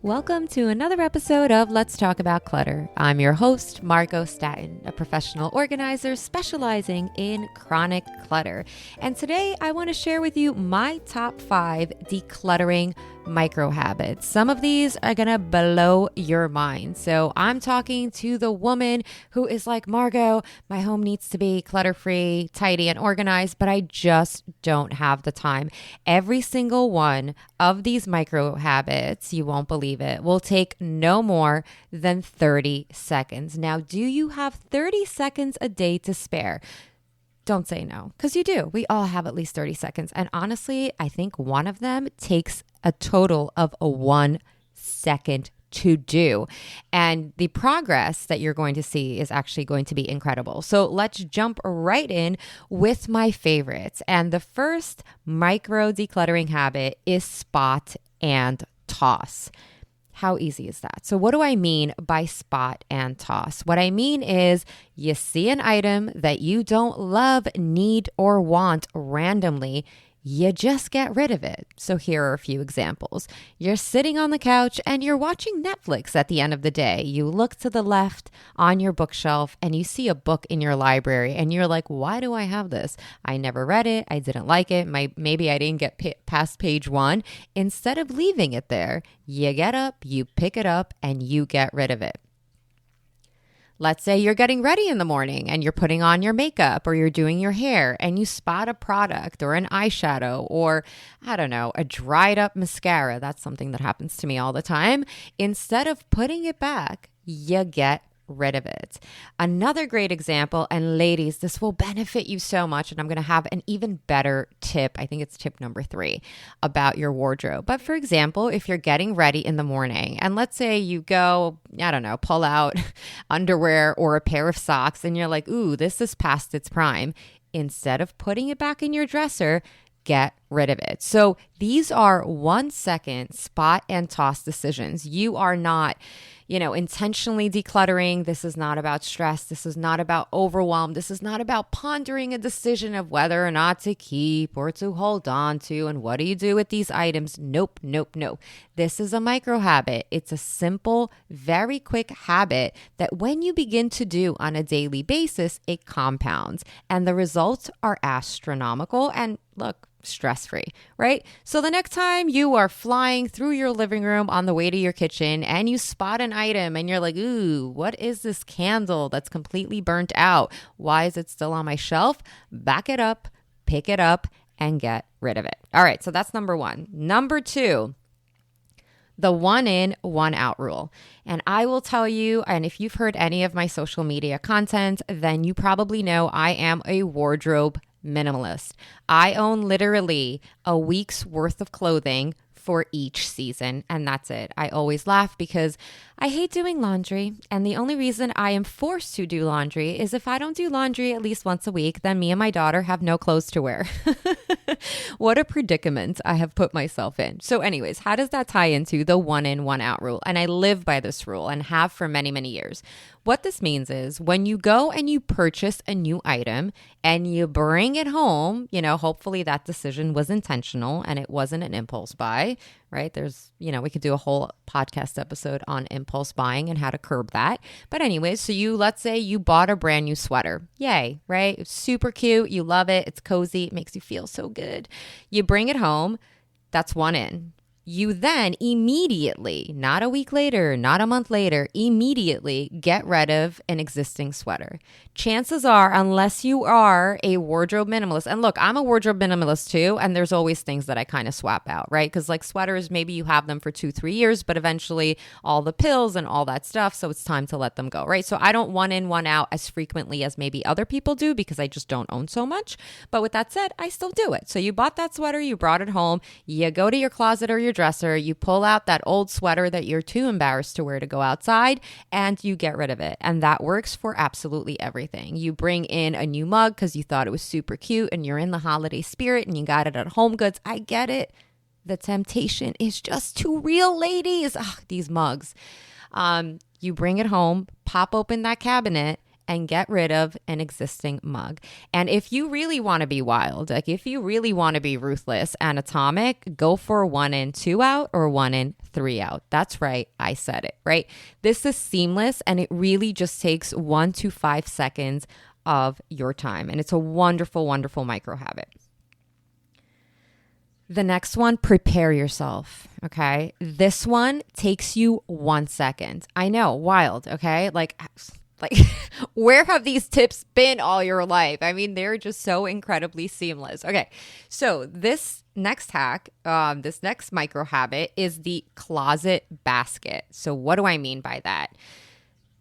Welcome to another episode of Let's Talk About Clutter. I'm your host, Margo Staten, a professional organizer specializing in chronic clutter. And today I want to share with you my top 5 decluttering micro habits. Some of these are going to blow your mind. So I'm talking to the woman who is like, Margo, my home needs to be clutter-free, tidy, and organized, but I just don't have the time. Every single one of these micro habits, you won't believe it, will take no more than 30 seconds. Now, do you have 30 seconds a day to spare? Don't say no, because you do. We all have at least 30 seconds. And honestly, I think one of them takes a total of 1 second to do. And the progress that you're going to see is actually going to be incredible. So let's jump right in with my favorites. And the first micro decluttering habit is spot and toss. How easy is that? So what do I mean by spot and toss? What I mean is you see an item that you don't love, need, or want randomly, you just get rid of it. So here are a few examples. You're sitting on the couch and you're watching Netflix at the end of the day. You look to the left on your bookshelf and you see a book in your library and you're like, why do I have this? I never read it. I didn't like it. Maybe I didn't get past page 1. Instead of leaving it there, you get up, you pick it up, and you get rid of it. Let's say you're getting ready in the morning and you're putting on your makeup or you're doing your hair and you spot a product or an eyeshadow or, I don't know, a dried up mascara. That's something that happens to me all the time. Instead of putting it back, you get rid of it. Another great example, and ladies, this will benefit you so much, and I'm going to have an even better tip. I think it's tip number 3 about your wardrobe. But for example, if you're getting ready in the morning and let's say you go, I don't know, pull out underwear or a pair of socks and you're like, ooh, this is past its prime. Instead of putting it back in your dresser, get rid of it. So these are 1 second spot and toss decisions. You are not, intentionally decluttering. This is not about stress. This is not about overwhelm. This is not about pondering a decision of whether or not to keep or to hold on to. And what do you do with these items? Nope. This is a micro habit. It's a simple, very quick habit that when you begin to do on a daily basis, it compounds and the results are astronomical. And look, stress-free, right? So the next time you are flying through your living room on the way to your kitchen and you spot an item and you're like, ooh, what is this candle that's completely burnt out? Why is it still on my shelf? Back it up, pick it up, and get rid of it. All right, so that's number 1. Number 2, the 1 in, 1 out rule. And I will tell you, and if you've heard any of my social media content, then you probably know I am a wardrobe minimalist. I own literally a week's worth of clothing for each season, and that's it. I always laugh because I hate doing laundry, and the only reason I am forced to do laundry is if I don't do laundry at least once a week, then me and my daughter have no clothes to wear. What a predicament I have put myself in. So anyways, how does that tie into the 1 in, 1 out rule? And I live by this rule and have for many, many years. What this means is when you go and you purchase a new item and you bring it home, hopefully that decision was intentional and it wasn't an impulse buy, right? we could do a whole podcast episode on impulse buying and how to curb that. But anyways, so let's say you bought a brand new sweater. Yay, right? It's super cute. You love it. It's cozy. It makes you feel so good. You bring it home. That's 1 in. You then immediately, not a week later, not a month later, immediately get rid of an existing sweater. Chances are, unless you are a wardrobe minimalist, and look, I'm a wardrobe minimalist too, and there's always things that I kind of swap out, right? Because like sweaters, maybe you have them for 2-3 years, but eventually all the pills and all that stuff, so it's time to let them go, right? So I don't 1 in, 1 out as frequently as maybe other people do because I just don't own so much. But with that said, I still do it. So you bought that sweater, you brought it home, you go to your closet or your dresser, you pull out that old sweater that you're too embarrassed to wear to go outside, and you get rid of it. And that works for absolutely everything. You bring in a new mug because you thought it was super cute and you're in the holiday spirit and you got it at Home Goods. I get it. The temptation is just too real, ladies. Ugh, these mugs. You bring it home, pop open that cabinet, and get rid of an existing mug. And if you really want to be wild, like if you really want to be ruthless and atomic, go for 1 in, 2 out or 1 in, 3 out. That's right. I said it, right? This is seamless and it really just takes 1 to 5 seconds of your time. And it's a wonderful, wonderful micro habit. The next one, prepare yourself, okay? This one takes you 1 second. I know, wild, okay? Like where have these tips been all your life? I mean, they're just so incredibly seamless. Okay, so this next hack, this next micro habit is the closet basket. So what do I mean by that?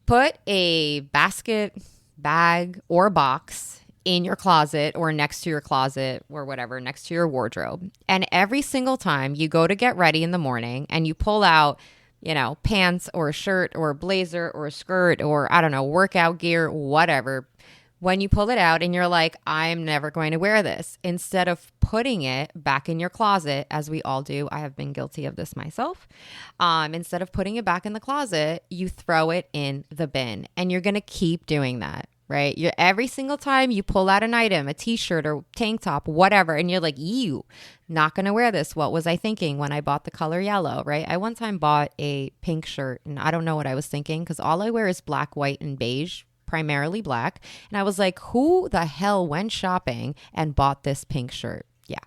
Put a basket, bag, or box in your closet or next to your closet or whatever, next to your wardrobe. And every single time you go to get ready in the morning and you pull out, pants or a shirt or a blazer or a skirt or I don't know, workout gear, whatever, when you pull it out and you're like, I'm never going to wear this, instead of putting it back in your closet, as we all do, I have been guilty of this myself. Instead of putting it back in the closet, you throw it in the bin and you're going to keep doing that. Right? Every single time you pull out an item, a t-shirt or tank top, whatever, and you're like, ew, not going to wear this. What was I thinking when I bought the color yellow, right? I one time bought a pink shirt and I don't know what I was thinking because all I wear is black, white, and beige, primarily black. And I was like, who the hell went shopping and bought this pink shirt? Yeah.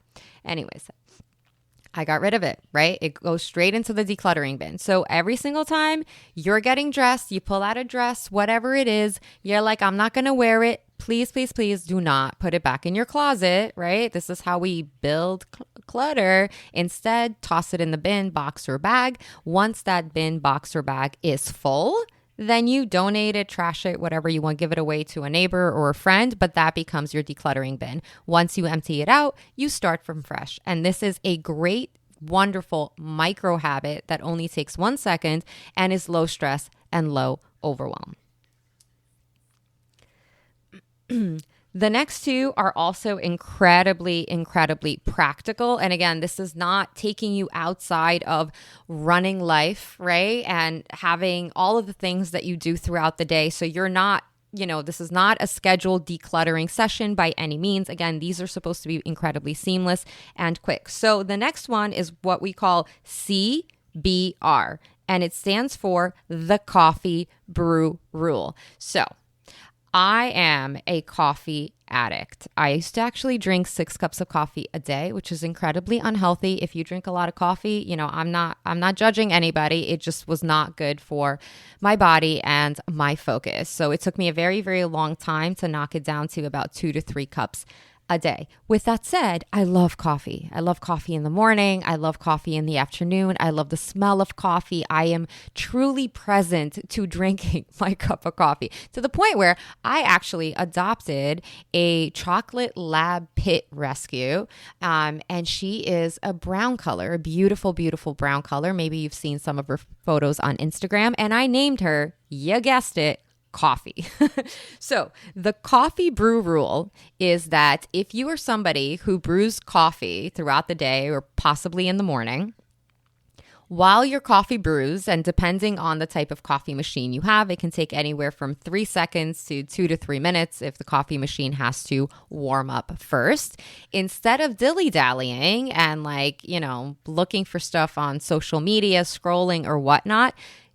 Anyways, I got rid of it, right? It goes straight into the decluttering bin. So every single time you're getting dressed, you pull out a dress, whatever it is, you're like, I'm not going to wear it. Please, please, please do not put it back in your closet, right? This is how we build clutter. Instead, toss it in the bin, box, or bag. Once that bin, box, or bag is full, then you donate it, trash it, whatever you want, give it away to a neighbor or a friend, but that becomes your decluttering bin. Once you empty it out, you start from fresh. And this is a great, wonderful micro habit that only takes 1 second and is low stress and low overwhelm. The next two are also incredibly, incredibly practical. And again, this is not taking you outside of running life, right? And having all of the things that you do throughout the day. So you're not, this is not a scheduled decluttering session by any means. Again, these are supposed to be incredibly seamless and quick. So the next one is what we call CBR, and it stands for the coffee brew rule. So I am a coffee addict. I used to actually drink 6 cups of coffee a day, which is incredibly unhealthy. If you drink a lot of coffee, I'm not judging anybody. It just was not good for my body and my focus. So it took me a very, very long time to knock it down to about 2 to 3 cups a day. With that said, I love coffee. I love coffee in the morning. I love coffee in the afternoon. I love the smell of coffee. I am truly present to drinking my cup of coffee to the point where I actually adopted a chocolate lab pit rescue. And she is a brown color, a beautiful, beautiful brown color. Maybe you've seen some of her photos on Instagram. And I named her, you guessed it, coffee. So the coffee brew rule is that if you are somebody who brews coffee throughout the day or possibly in the morning, while your coffee brews, and depending on the type of coffee machine you have, it can take anywhere from 3 seconds to 2 to 3 minutes if the coffee machine has to warm up first. Instead of dilly-dallying and looking for stuff on social media, scrolling or whatnot,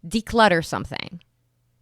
declutter something.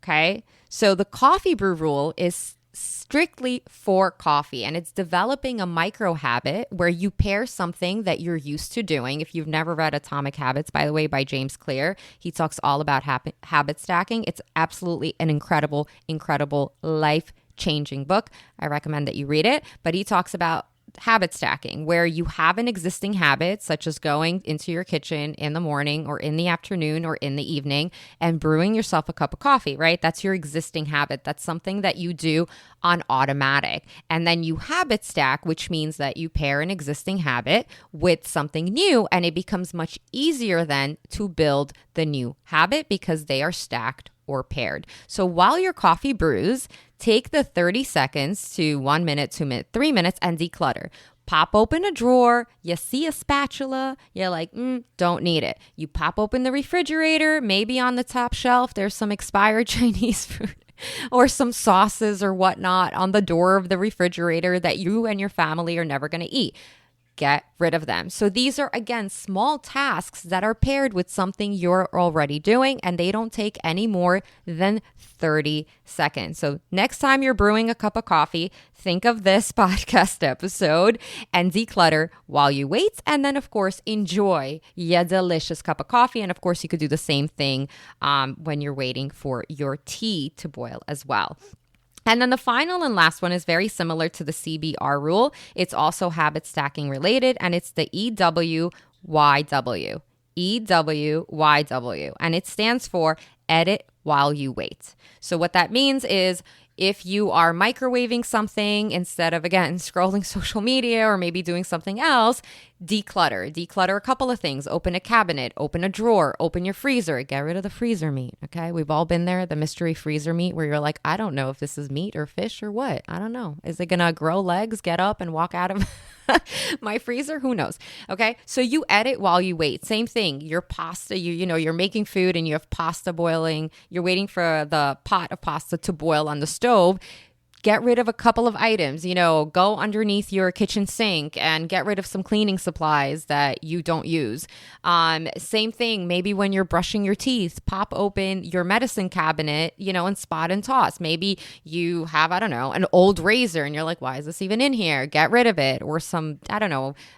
Okay? So the coffee brew rule is strictly for coffee, and it's developing a micro habit where you pair something that you're used to doing. If you've never read Atomic Habits, by the way, by James Clear, he talks all about habit stacking. It's absolutely an incredible, incredible life-changing book. I recommend that you read it, but he talks about habit stacking, where you have an existing habit, such as going into your kitchen in the morning or in the afternoon or in the evening and brewing yourself a cup of coffee, right? That's your existing habit. That's something that you do on automatic. And then you habit stack, which means that you pair an existing habit with something new, and it becomes much easier then to build the new habit because they are stacked or paired. So while your coffee brews, take the 30 seconds to 1 minute, 2 minutes, 3 minutes and declutter. Pop open a drawer, you see a spatula, you're like, don't need it. You pop open the refrigerator, maybe on the top shelf, there's some expired Chinese food. or some sauces or whatnot on the door of the refrigerator that you and your family are never going to eat. Get rid of them. So these are, again, small tasks that are paired with something you're already doing, and they don't take any more than 30 seconds. So next time you're brewing a cup of coffee, think of this podcast episode and declutter while you wait. And then, of course, enjoy your delicious cup of coffee. And of course, you could do the same thing when you're waiting for your tea to boil as well. And then the final and last one is very similar to the CBR rule. It's also habit stacking related, and it's the EWYW. EWYW. And it stands for edit while you wait. So what that means is if you are microwaving something instead of, again, scrolling social media or maybe doing something else, declutter. Declutter a couple of things. Open a cabinet, open a drawer, open your freezer, get rid of the freezer meat, okay? We've all been there, the mystery freezer meat where you're like, I don't know if this is meat or fish or what. I don't know. Is it going to grow legs, get up and walk out of my freezer? Who knows? Okay. So you edit while you wait. Same thing. Your pasta, you're making food and you have pasta boiling. You're waiting for the pot of pasta to boil on the stove. Get rid of a couple of items, go underneath your kitchen sink and get rid of some cleaning supplies that you don't use. Same thing, maybe when you're brushing your teeth, pop open your medicine cabinet, and spot and toss. Maybe you have, an old razor and you're like, why is this even in here? Get rid of it. Or some,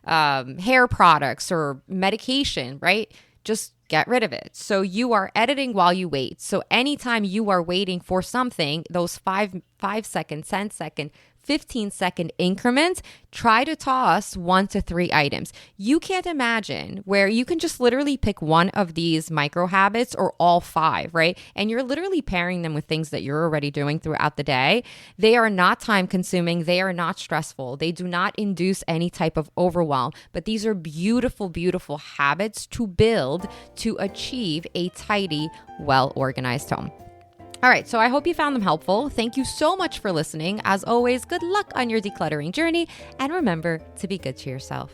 hair products or medication, right? Just get rid of it. So you are editing while you wait. So anytime you are waiting for something, those 5 second, 10 second, 15-second increments, try to toss 1 to 3 items. You can't imagine where you can just literally pick one of these micro habits or all 5, right? And you're literally pairing them with things that you're already doing throughout the day. They are not time consuming. They are not stressful. They do not induce any type of overwhelm. But these are beautiful, beautiful habits to build to achieve a tidy, well-organized home. All right, so I hope you found them helpful. Thank you so much for listening. As always, good luck on your decluttering journey, and remember to be good to yourself.